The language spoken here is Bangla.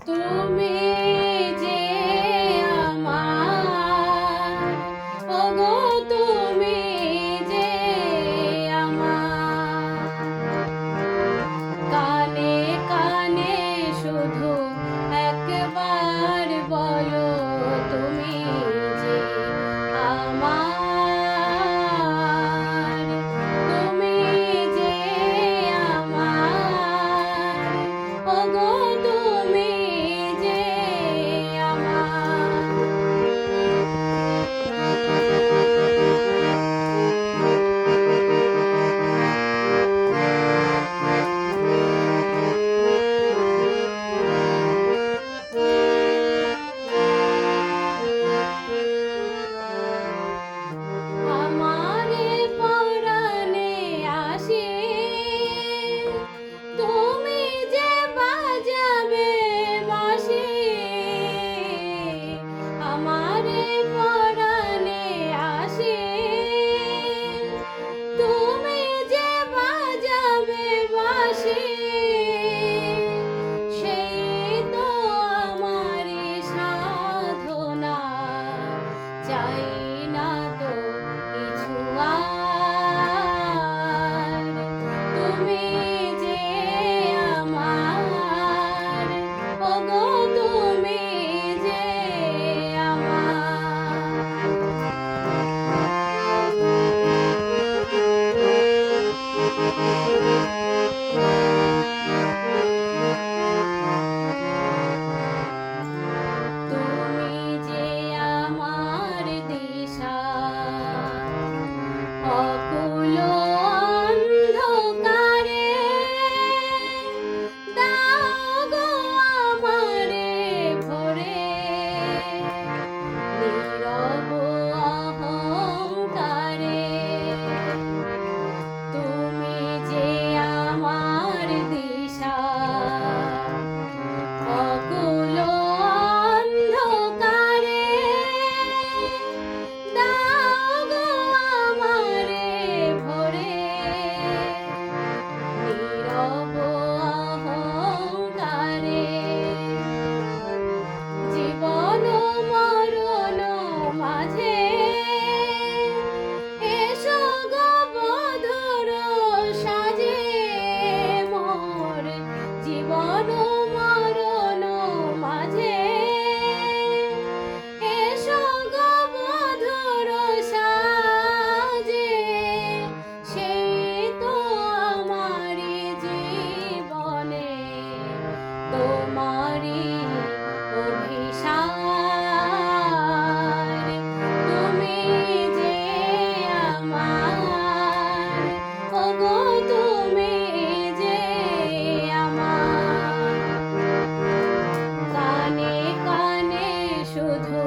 তুমি যে আমার, ওগো তুমি যে আমার, কানে কানে শুধু একবার বলো তুমি যে আমার, তুমি যে আমার, ওগো তুমি যে আমার। আমারে পরাণে আসে তুমি যে বাজাবে বাঁশি, আমারে পরাণে আসে তুমি যে বাজাবে বাঁশি, সেই তো আমারই সাধনা, চাই না তো কিছু আর, তুমি যে আমার, ওগো তুমি যে তুমি যে আমার দিশা, অকুল অন্ধকারে দাও গো আমারে ভরে, নীরব অহংকারে তুমি যে আমার দিশা, অকুল অন্ধকারে দাও গো আমারে ভরে, নীরব অহংকারে জীবন মরণ মাঝে এসো গো বধূর সাজে, মোর জীবন মরণ মাঝে এসো গো বধূর সাজে, সেই তো আমারই জীবনে তোমারই অভিসার, তুমি যে আমার, ওগো তুমি যে আমার, কানে কানে শুধু